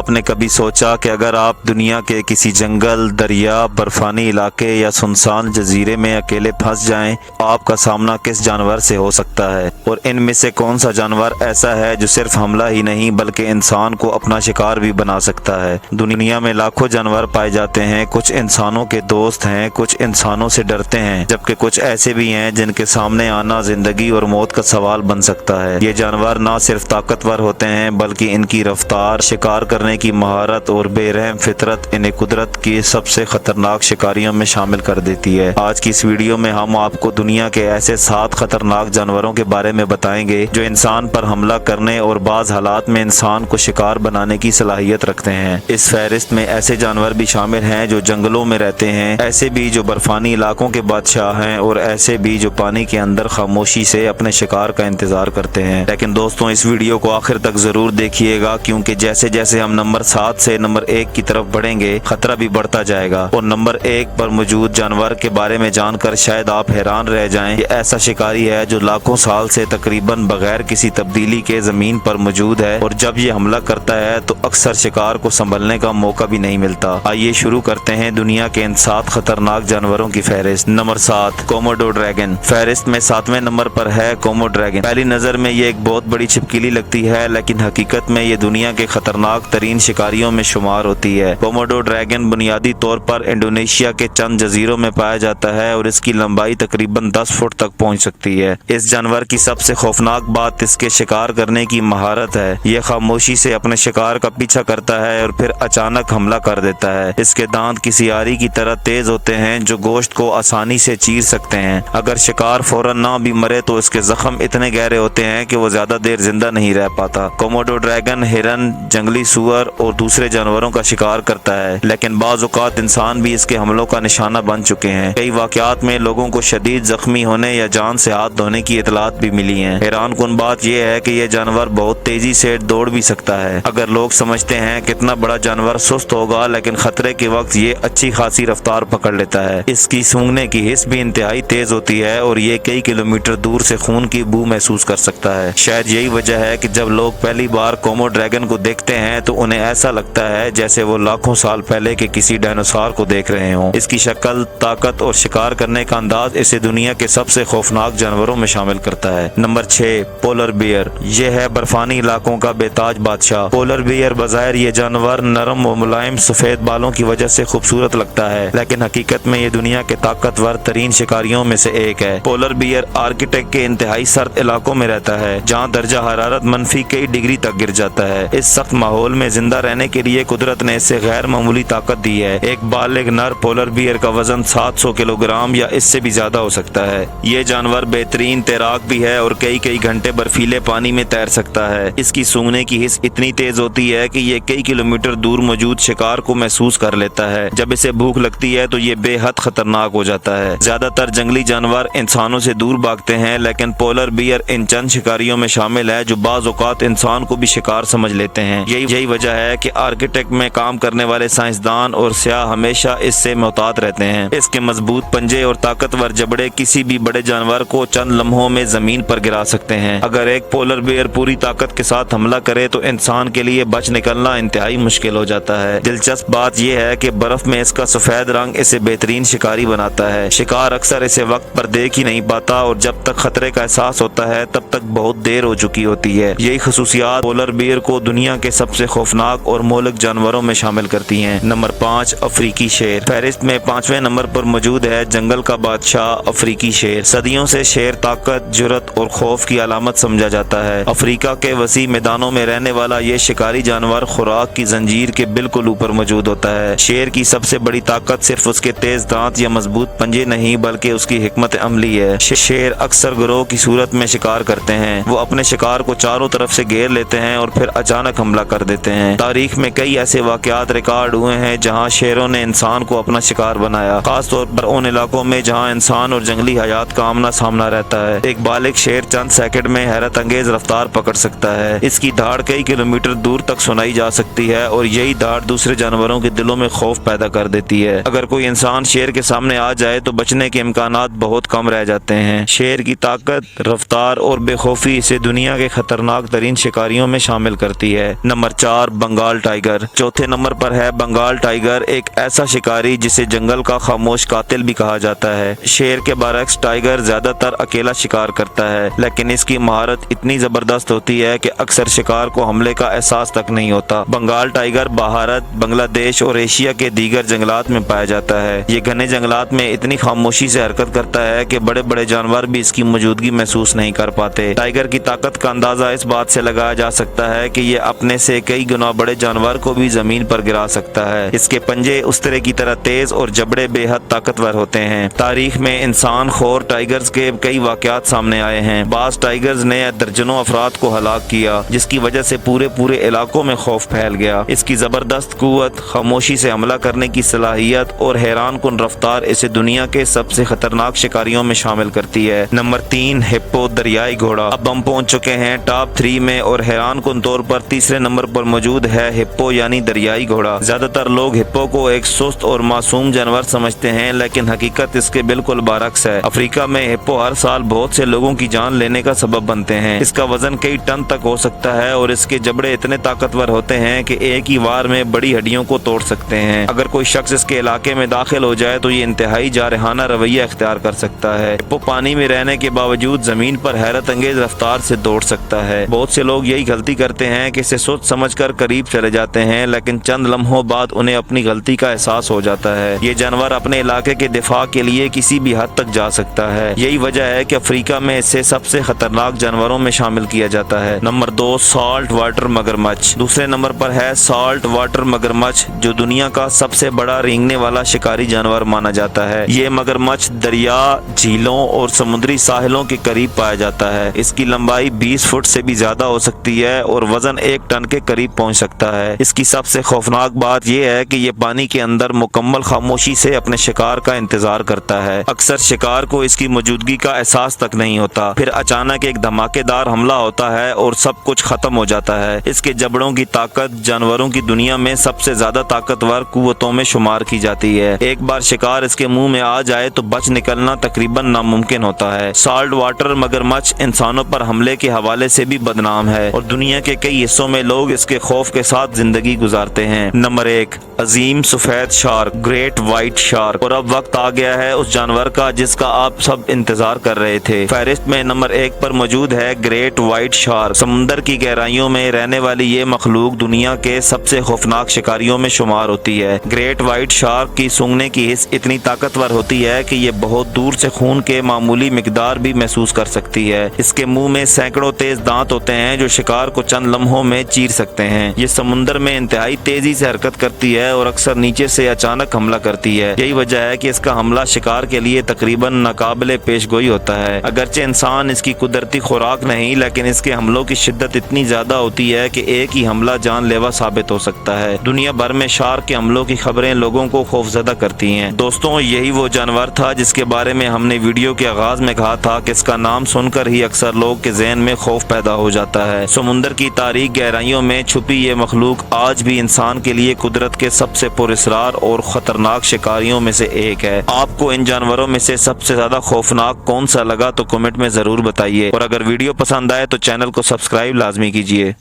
آپ نے کبھی سوچا کہ اگر آپ دنیا کے کسی جنگل، دریا، برفانی علاقے یا سنسان جزیرے میں اکیلے پھنس جائیں، آپ کا سامنا کس جانور سے ہو سکتا ہے؟ اور ان میں سے کون سا جانور ایسا ہے جو صرف حملہ ہی نہیں بلکہ انسان کو اپنا شکار بھی بنا سکتا ہے؟ دنیا میں لاکھوں جانور پائے جاتے ہیں، کچھ انسانوں کے دوست ہیں، کچھ انسانوں سے ڈرتے ہیں، جبکہ کچھ ایسے بھی ہیں جن کے سامنے آنا زندگی اور موت کا سوال بن سکتا ہے۔ یہ جانور نہ صرف طاقتور ہوتے ہیں بلکہ ان کی رفتار، شکار کرنے کی مہارت اور بے رحم فطرت انہیں قدرت کی سب سے خطرناک شکاریوں میں شامل کر دیتی ہے۔ آج کی اس ویڈیو میں ہم آپ کو دنیا کے ایسے 7 خطرناک جانوروں کے بارے میں بتائیں گے جو انسان پر حملہ کرنے اور بعض حالات میں انسان کو شکار بنانے کی صلاحیت رکھتے ہیں۔ اس فہرست میں ایسے جانور بھی شامل ہیں جو جنگلوں میں رہتے ہیں، ایسے بھی جو برفانی علاقوں کے بادشاہ ہیں اور ایسے بھی جو پانی کے اندر خاموشی سے اپنے شکار کا انتظار کرتے ہیں۔ لیکن دوستوں، اس ویڈیو کو آخر تک ضرور دیکھیے گا، کیونکہ جیسے جیسے ہم نمبر 7 سے نمبر 1 کی طرف بڑھیں گے خطرہ بھی بڑھتا جائے گا، اور نمبر 1 پر موجود جانور کے بارے میں جان کر شاید آپ حیران رہ جائیں۔ یہ ایسا شکاری ہے جو لاکھوں سال سے تقریباً بغیر کسی تبدیلی کے زمین پر موجود ہے، اور جب یہ حملہ کرتا ہے تو اکثر شکار کو سنبھلنے کا موقع بھی نہیں ملتا۔ آئیے شروع کرتے ہیں دنیا کے ان 7 خطرناک جانوروں کی فہرست۔ Number 7، Komodo dragon. فہرست میں 7ویں نمبر پر ہے کوموڈو ڈریگن۔ پہلی نظر میں یہ ایک بہت بڑی چھپکلی لگتی ہے، لیکن حقیقت میں یہ دنیا کے خطرناک ترین شکاریوں میں شمار ہوتی ہے۔ کوموڈو ڈریگن بنیادی طور پر انڈونیشیا کے چند جزیروں میں پایا جاتا ہے اور اس کی لمبائی تقریباً 10 فٹ تک پہنچ سکتی ہے۔ اس جانور کی سب سے خوفناک بات اس کے شکار کرنے کی مہارت ہے۔ یہ خاموشی سے اپنے شکار کا پیچھا کرتا ہے اور پھر اچانک حملہ کر دیتا ہے۔ اس کے دانت کسی آری کی طرح تیز ہوتے ہیں جو گوشت کو آسانی سے چیر سکتے ہیں۔ اگر شکار فوراً نہ بھی مرے تو اس کے زخم اتنے گہرے ہوتے ہیں کہ وہ زیادہ دیر زندہ نہیں رہ پاتا۔ کوموڈو ڈریگن ہرن، جنگلی سور اور دوسرے جانوروں کا شکار کرتا ہے، لیکن بعض اوقات انسان بھی اس کے حملوں کا نشانہ بن چکے ہیں۔ کئی واقعات میں لوگوں کو شدید زخمی ہونے یا جان سے ہاتھ دھونے کی اطلاعات بھی ملی ہیں۔ حیران کن بات یہ ہے کہ یہ جانور بہت تیزی سے دوڑ بھی سکتا ہے۔ اگر لوگ سمجھتے ہیں کتنا بڑا جانور سست ہوگا، لیکن خطرے کے وقت یہ اچھی خاصی رفتار پکڑ لیتا ہے۔ اس کی سونگنے کی حس بھی انتہائی تیز ہوتی ہے اور یہ کئی کلومیٹر دور سے خون کی بو محسوس کر سکتا ہے۔ شاید یہی وجہ ہے کہ جب لوگ پہلی بار کوموڈو ڈریگن کو دیکھتے ہیں تو انہیں ایسا لگتا ہے جیسے وہ لاکھوں سال پہلے کے کسی ڈائنوسار کو دیکھ رہے ہوں۔ اس کی شکل، طاقت اور شکار کرنے کا انداز اسے دنیا کے سب سے خوفناک جانوروں میں شامل کرتا ہے۔ Number 6، polar bear. یہ ہے برفانی علاقوں کا بے تاج بادشاہ۔ پولر بیئر بظاہر یہ جانور نرم و ملائم سفید بالوں کی وجہ سے خوبصورت لگتا ہے، لیکن حقیقت میں یہ دنیا کے طاقتور ترین شکاریوں میں سے ایک ہے۔ پولر بیئر آرکٹک کے انتہائی سرد علاقوں میں رہتا ہے، جہاں درجہ حرارت منفی کئی ڈگری تک گر جاتا ہے۔ اس سخت ماحول میں زندہ رہنے کے لیے قدرت نے اسے غیر معمولی طاقت دی ہے۔ ایک بالغ نر پولر بیئر کا وزن 700 کلو گرام یا اس سے بھی زیادہ ہو سکتا ہے۔ یہ جانور بہترین تیراک بھی ہے اور کئی گھنٹے برفیلے پانی میں تیر سکتا ہے۔ اس کی سونگنے کی حس اتنی تیز ہوتی ہے کہ یہ کئی کلومیٹر دور موجود شکار کو محسوس کر لیتا ہے۔ جب اسے بھوک لگتی ہے تو یہ بے حد خطرناک ہو جاتا ہے۔ زیادہ تر جنگلی جانور انسانوں سے دور بھاگتے ہیں، لیکن پولر بیئر ان چند شکاریوں میں شامل ہے جو بعض اوقات انسان کو بھی شکار سمجھ لیتے ہیں۔ یہی وجہ ہے کہ آرکٹک میں کام کرنے والے سائنسدان اور سیاح ہمیشہ اس سے محتاط رہتے ہیں۔ اس کے مضبوط پنجے اور طاقتور جبڑے کسی بھی بڑے جانور کو چند لمحوں میں زمین پر گرا سکتے ہیں۔ اگر ایک پولر بیئر پوری طاقت کے ساتھ حملہ کرے تو انسان کے لیے بچ نکلنا انتہائی مشکل ہو جاتا ہے۔ دلچسپ بات یہ ہے کہ برف میں اس کا سفید رنگ اسے بہترین شکاری بناتا ہے۔ شکار اکثر اسے وقت پر دیکھ ہی نہیں پاتا اور جب تک خطرے کا احساس ہوتا ہے تب تک بہت دیر ہو چکی ہوتی ہے۔ یہی خصوصیات پولر بیئر کو دنیا کے سب سے خوفناک اور مہلک جانوروں میں شامل کرتی ہیں۔ نمبر 5، افریقی شیر۔ فہرست میں 5ویں نمبر پر موجود ہے جنگل کا بادشاہ افریقی شیر۔ صدیوں سے شیر طاقت، جرأت اور خوف کی علامت سمجھا جاتا ہے۔ افریقہ کے وسیع میدانوں میں رہنے والا یہ شکاری جانور خوراک کی زنجیر کے بالکل اوپر موجود ہوتا ہے۔ شیر کی سب سے بڑی طاقت صرف اس کے تیز دانت یا مضبوط پنجے نہیں بلکہ اس کی حکمت عملی ہے۔ شیر اکثر گروہ کی صورت میں شکار کرتے ہیں۔ وہ اپنے شکار کو چاروں طرف سے گھیر لیتے ہیں اور پھر اچانک حملہ کر دیتے ہیں۔ تاریخ میں کئی ایسے واقعات ریکارڈ ہوئے ہیں جہاں شیروں نے انسان کو اپنا شکار بنایا، خاص طور پر ان علاقوں میں جہاں انسان اور جنگلی حیات کا آمنا سامنا رہتا ہے۔ ایک بالغ شیر چند سیکنڈ میں حیرت انگیز رفتار پکڑ سکتا ہے۔ اس کی دھاڑ کئی کلومیٹر دور تک سنائی جا سکتی ہے اور یہی دھاڑ دوسرے جانوروں کے دلوں میں خوف پیدا کر دیتی ہے۔ اگر کوئی انسان شیر کے سامنے آ جائے تو بچنے کے امکانات بہت کم رہ جاتے ہیں۔ شیر کی طاقت، رفتار اور بے خوفی اسے دنیا کے خطرناک ترین شکاریوں میں شامل کرتی ہے۔ Number 4، Bengal tiger. چوتھے نمبر پر ہے بنگال ٹائگر، ایک ایسا شکاری جسے جنگل کا خاموش قاتل بھی کہا جاتا ہے۔ شیر کے برعکس ٹائگر زیادہ تر اکیلا شکار کرتا ہے، لیکن اس کی مہارت اتنی زبردست ہوتی ہے کہ اکثر شکار کو حملے کا احساس تک نہیں ہوتا۔ بنگال ٹائگر بھارت، بنگلہ دیش اور ایشیا کے دیگر جنگلات میں پایا جاتا ہے۔ یہ گھنے جنگلات میں اتنی خاموشی سے حرکت کرتا ہے کہ بڑے بڑے جانور بھی اس کی موجودگی محسوس نہیں کر پاتے۔ ٹائگر کی طاقت کا اندازہ اس بات سے لگایا جا سکتا ہے کہ یہ اپنے سے کئی گنا بڑے جانور کو بھی زمین پر گرا سکتا ہے۔ اس کے پنجے استرے کی طرح تیز اور جبڑے بے حد طاقتور ہوتے ہیں۔ تاریخ میں انسان خور ٹائگرز کے کئی واقعات سامنے آئے ہیں۔ بعض ٹائگرز نے درجنوں افراد کو ہلاک کیا، جس کی وجہ سے پورے علاقوں میں خوف پھیل گیا۔ اس کی زبردست قوت، خاموشی سے حملہ کرنے کی صلاحیت اور حیران کن رفتار اسے دنیا کے سب سے خطرناک شکاریوں میں شامل کرتی ہے۔ نمبر 3، ہپو دریائی گھوڑا۔ اب ہم پہنچ چکے ہیں ٹاپ 3 میں اور حیران کن طور پر تیسرے نمبر پر موجود ہے ہپو یعنی دریائی گھوڑا۔ زیادہ تر لوگ ہپو کو ایک سست اور معصوم جانور سمجھتے ہیں، لیکن حقیقت اس کے بالکل برعکس ہے۔ افریقہ میں ہپو ہر سال بہت سے لوگوں کی جان لینے کا سبب بنتے ہیں۔ اس کا وزن کئی ٹن تک ہو سکتا ہے اور اس کے جبڑے اتنے طاقتور ہوتے ہیں کہ ایک ہی وار میں بڑی ہڈیوں کو توڑ سکتے ہیں۔ اگر کوئی شخص اس کے علاقے میں داخل ہو جائے تو یہ انتہائی جارحانہ رویہ اختیار کر سکتا ہے۔ ہپو پانی میں رہنے کے باوجود زمین پر حیرت انگیز رفتار سے دوڑ سکتا ہے۔ بہت سے لوگ یہی غلطی کرتے ہیں کہ اسے سوچ سمجھ کر قریب چلے جاتے ہیں، لیکن چند لمحوں بعد انہیں اپنی غلطی کا احساس ہو جاتا ہے۔ یہ جانور اپنے علاقے کے دفاع کے لیے کسی بھی حد تک جا سکتا ہے۔ یہی وجہ ہے کہ افریقہ میں اسے سب سے خطرناک جانوروں میں شامل کیا جاتا ہے۔ نمبر 2، سالٹ واٹر مگرمچھ۔ دوسرے نمبر پر ہے سالٹ واٹر مگرمچھ، جو دنیا کا سب سے بڑا رینگنے والا شکاری جانور مانا جاتا ہے۔ یہ مگرمچھ دریا، جھیلوں اور سمندری ساحلوں کے قریب پایا جاتا ہے۔ اس کی لمبائی 20 فٹ سے بھی زیادہ ہو سکتی ہے اور وزن 1 ٹن کے قریب پہنچ سکتا ہے۔ اس کی سب سے خوفناک بات یہ ہے کہ یہ پانی کے اندر مکمل خاموشی سے اپنے شکار کا انتظار کرتا ہے۔ اکثر شکار کو اس کی موجودگی کا احساس تک نہیں ہوتا، پھر اچانک ایک دھماکے دار حملہ ہوتا ہے اور سب کچھ ختم ہو جاتا ہے۔ اس کے جبڑوں کی طاقت جانوروں کی دنیا میں سب سے زیادہ طاقتور قوتوں میں شمار کی جاتی ہے۔ ایک بار شکار اس کے منہ میں آ جائے تو بچ نکلنا تقریباً ناممکن ہوتا ہے۔ سالٹ واٹر مگرمچھ انسانوں پر حملے کے حوالے سے بھی بدنام ہے اور دنیا کے کئی حصوں میں لوگ اس کے خوف کے ساتھ زندگی گزارتے ہیں۔ نمبر 1، عظیم سفید شارک، گریٹ وائٹ شارک۔ اور اب وقت آ گیا ہے اس جانور کا جس کا آپ سب انتظار کر رہے تھے۔ فہرست میں نمبر 1 پر موجود ہے گریٹ وائٹ شارک۔ سمندر کی گہرائیوں میں رہنے والی یہ مخلوق دنیا کے سب سے خوفناک شکاریوں میں شمار ہوتی ہے۔ گریٹ وائٹ شارک کی سونگنے کی حس اتنی طاقتور ہوتی ہے کہ یہ بہت دور سے خون کے معمولی مقدار بھی محسوس کر سکتی ہے۔ اس کے منہ میں سینکڑوں تیز دانت ہوتے ہیں جو شکار کو چند لمحوں میں چیر سکتے ہیں۔ یہ سمندر میں انتہائی تیزی سے حرکت کرتی ہے اور اکثر نیچے سے اچانک حملہ کرتی ہے۔ یہی وجہ ہے کہ اس کا حملہ شکار کے لیے تقریباً ناقابل پیش گوئی ہوتا ہے۔ اگرچہ انسان اس کی قدرتی خوراک نہیں، لیکن اس کے حملوں کی شدت اتنی زیادہ ہوتی ہے کہ ایک ہی حملہ جان لیوا ثابت ہو سکتا ہے۔ دنیا بھر میں شارک کے حملوں کی خبریں لوگوں کو خوفزدہ کرتی ہیں۔ دوستوں، یہی وہ جانور تھا جس کے بارے میں ہم نے ویڈیو کے آغاز میں کہا تھا کہ اس کا نام سن کر ہی اکثر لوگ کے ذہن میں خوف پیدا ہو جاتا ہے۔ سمندر کی تاریک گہرائیوں میں چھپی یہ مخلوق آج بھی انسان کے لیے قدرت کے سب سے پراسرار اور خطرناک شکاریوں میں سے ایک ہے۔ آپ کو ان جانوروں میں سے سب سے زیادہ خوفناک کون سا لگا تو کمنٹ میں ضرور بتائیے، اور اگر ویڈیو پسند آئے تو چینل کو سبسکرائب لازمی کیجیے۔